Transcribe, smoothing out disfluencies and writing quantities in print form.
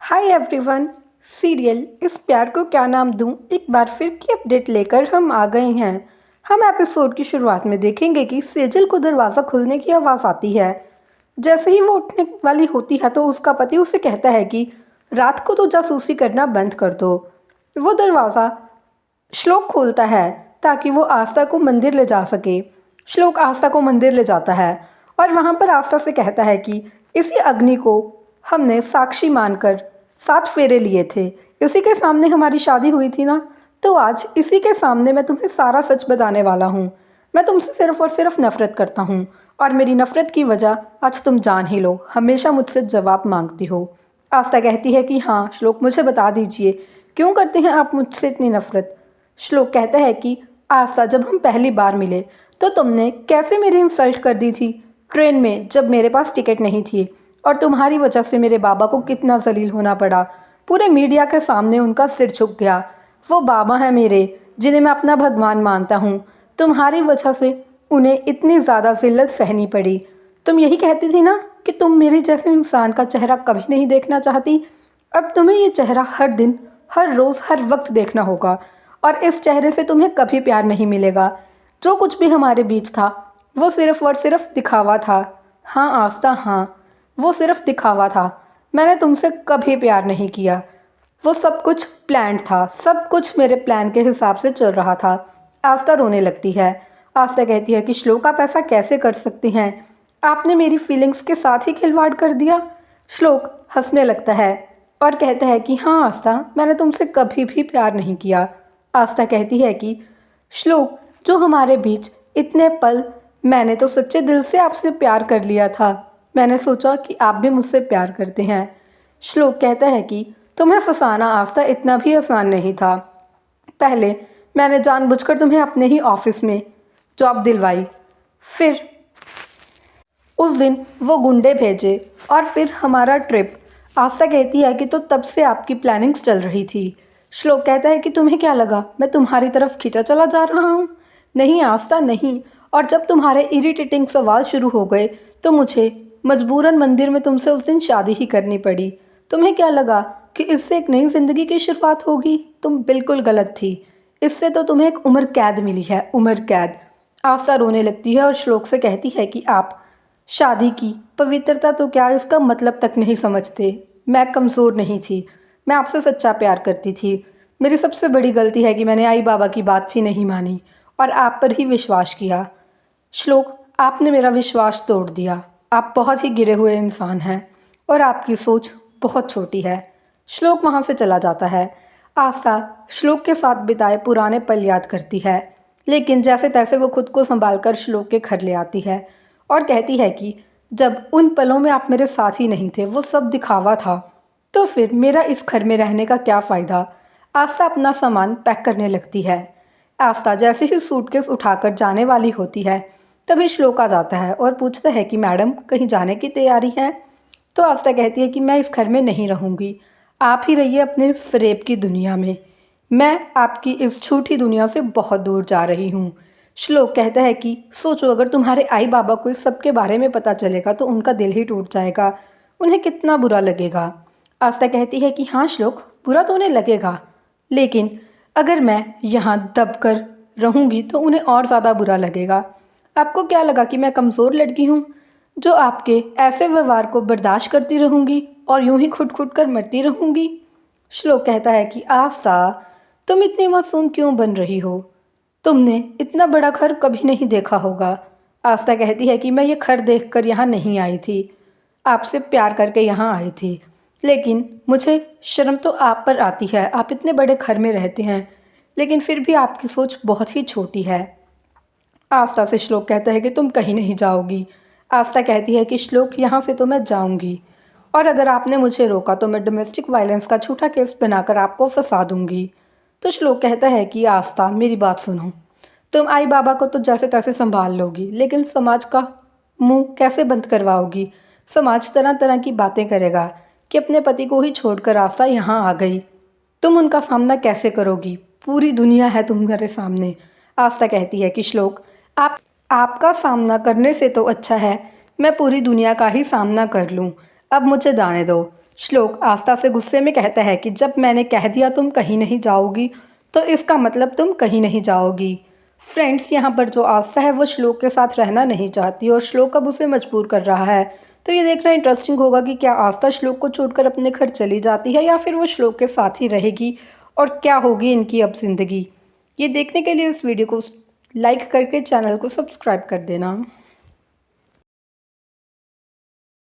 Hi everyone. Serial इस प्यार को क्या नाम दूं एक बार फिर की अपडेट लेकर हम आ गए हैं। हम एपिसोड की शुरुआत में देखेंगे कि सेजल को दरवाज़ा खुलने की आवाज़ आती है। जैसे ही वो उठने वाली होती है तो उसका पति उसे कहता है कि रात को तो जासूसी करना बंद कर दो। वो दरवाज़ा श्लोक खोलता है ताकि वो आस्था को मंदिर ले जा सके। श्लोक आस्था को मंदिर ले जाता है और वहाँ पर आस्था से कहता है कि इसी अग्नि को हमने साक्षी मानकर 7 फेरे लिए थे। इसी के सामने हमारी शादी हुई थी ना, तो आज इसी के सामने मैं तुम्हें सारा सच बताने वाला हूँ। मैं तुमसे सिर्फ और सिर्फ नफ़रत करता हूँ और मेरी नफ़रत की वजह आज तुम जान ही लो। हमेशा मुझसे जवाब मांगती हो। आस्था कहती है कि हाँ श्लोक, मुझे बता दीजिए क्यों करते हैं आप मुझसे इतनी नफ़रत। श्लोक कहता है कि आस्था, जब हम पहली बार मिले तो तुमने कैसे मेरी इंसल्ट कर दी थी ट्रेन में, जब मेरे पास टिकट नहीं थी और तुम्हारी वजह से मेरे बाबा को कितना जलील होना पड़ा। पूरे मीडिया के सामने उनका सिर झुक गया। वो बाबा हैं मेरे, जिन्हें मैं अपना भगवान मानता हूँ। तुम्हारी वजह से उन्हें इतनी ज़्यादा जिल्लत सहनी पड़ी। तुम यही कहती थी ना कि तुम मेरे जैसे इंसान का चेहरा कभी नहीं देखना चाहती। अब तुम्हें ये चेहरा हर दिन, हर रोज़, हर वक्त देखना होगा और इस चेहरे से तुम्हें कभी प्यार नहीं मिलेगा। जो कुछ भी हमारे बीच था वो सिर्फ और सिर्फ दिखावा था। हाँ आस्था, हाँ, वो सिर्फ दिखावा था। मैंने तुमसे कभी प्यार नहीं किया। वो सब कुछ प्लान था, सब कुछ मेरे प्लान के हिसाब से चल रहा था। आस्था रोने लगती है। आस्था कहती है कि श्लोक, आप ऐसा कैसे कर सकती हैं? आपने मेरी फीलिंग्स के साथ ही खिलवाड़ कर दिया। श्लोक हंसने लगता है और कहता है कि हाँ आस्था, मैंने तुमसे कभी भी प्यार नहीं किया। आस्था कहती है कि श्लोक, जो हमारे बीच इतने पल, मैंने तो सच्चे दिल से आपसे प्यार कर लिया था। मैंने सोचा कि आप भी मुझसे प्यार करते हैं। श्लोक कहता है कि तुम्हें फंसाना आस्था इतना भी आसान नहीं था। पहले मैंने जानबूझकर तुम्हें अपने ही ऑफिस में जॉब दिलवाई, फिर उस दिन वो गुंडे भेजे और फिर हमारा ट्रिप। आस्था कहती है कि तो तब से आपकी प्लानिंग्स चल रही थी। श्लोक कहता है कि तुम्हें क्या लगा मैं तुम्हारी तरफ खींचा चला जा रहा हूँ? नहीं आस्था, नहीं। और जब तुम्हारे इरिटेटिंग सवाल शुरू हो गए तो मुझे मजबूरन मंदिर में तुमसे उस दिन शादी ही करनी पड़ी। तुम्हें क्या लगा कि इससे एक नई ज़िंदगी की शुरुआत होगी? तुम बिल्कुल गलत थी। इससे तो तुम्हें एक उम्र कैद मिली है, उम्र कैद। आस्था रोने लगती है और श्लोक से कहती है कि आप शादी की पवित्रता तो क्या, इसका मतलब तक नहीं समझते। मैं कमज़ोर नहीं थी, मैं आपसे सच्चा प्यार करती थी। मेरी सबसे बड़ी गलती है कि मैंने आई बाबा की बात भी नहीं मानी और आप पर ही विश्वास किया। श्लोक, आपने मेरा विश्वास तोड़ दिया। आप बहुत ही गिरे हुए इंसान हैं और आपकी सोच बहुत छोटी है। श्लोक वहाँ से चला जाता है। आस्था श्लोक के साथ बिताए पुराने पल याद करती है, लेकिन जैसे तैसे वो खुद को संभाल कर श्लोक के घर ले आती है और कहती है कि जब उन पलों में आप मेरे साथ ही नहीं थे, वो सब दिखावा था, तो फिर मेरा इस घर में रहने का क्या फ़ायदा। आस्था अपना सामान पैक करने लगती है। आस्था जैसे ही सूटकेस उठाकर जाने वाली होती है तभी श्लोक आ जाता है और पूछता है कि मैडम, कहीं जाने की तैयारी है? तो आस्था कहती है कि मैं इस घर में नहीं रहूँगी, आप ही रहिए अपने इस फ़रेब की दुनिया में। मैं आपकी इस झूठी दुनिया से बहुत दूर जा रही हूँ। श्लोक कहता है कि सोचो, अगर तुम्हारे आई बाबा को इस सब के बारे में पता चलेगा तो उनका दिल ही टूट जाएगा, उन्हें कितना बुरा लगेगा। आस्था कहती है कि हाँ श्लोक, बुरा तो उन्हें लगेगा, लेकिन अगर मैं यहाँ दब कर रहूँगी तो उन्हें और ज़्यादा बुरा लगेगा। आपको क्या लगा कि मैं कमज़ोर लड़की हूँ जो आपके ऐसे व्यवहार को बर्दाश्त करती रहूँगी और यूं ही खुद खुद कर मरती रहूँगी? श्लोक कहता है कि आस्था, तुम इतनी मासूम क्यों बन रही हो? तुमने इतना बड़ा घर कभी नहीं देखा होगा। आस्था कहती है कि मैं ये घर देखकर यहाँ नहीं आई थी, आपसे प्यार करके यहाँ आई थी, लेकिन मुझे शर्म तो आप पर आती है। आप इतने बड़े घर में रहते हैं लेकिन फिर भी आपकी सोच बहुत ही छोटी है। आस्था से श्लोक कहता है कि तुम कहीं नहीं जाओगी। आस्था कहती है कि श्लोक, यहाँ से तो मैं जाऊँगी और अगर आपने मुझे रोका तो मैं डोमेस्टिक वायलेंस का झूठा केस बनाकर आपको फंसा दूँगी। तो श्लोक कहता है कि आस्था, मेरी बात सुनो। तुम आई बाबा को तो जैसे तैसे संभाल लोगी, लेकिन समाज का मुंह कैसे बंद करवाओगी? समाज तरह तरह की बातें करेगा कि अपने पति को ही छोड़कर आस्था यहाँ आ गई। तुम उनका सामना कैसे करोगी? पूरी दुनिया है तुम्हारे सामने। आस्था कहती है कि श्लोक, आपका सामना करने से तो अच्छा है मैं पूरी दुनिया का ही सामना कर लूँ। अब मुझे जाने दो। श्लोक आस्था से गुस्से में कहता है कि जब मैंने कह दिया तुम कहीं नहीं जाओगी तो इसका मतलब तुम कहीं नहीं जाओगी। फ्रेंड्स, यहाँ पर जो आस्था है वो श्लोक के साथ रहना नहीं चाहती और श्लोक अब उसे मजबूर कर रहा है। तो ये देखना इंटरेस्टिंग होगा कि क्या आस्था श्लोक को छोड़कर अपने घर चली जाती है या फिर वो श्लोक के साथ ही रहेगी और क्या होगी इनकी अब ज़िंदगी। ये देखने के लिए इस वीडियो को लाइक करके चैनल को सब्सक्राइब कर देना।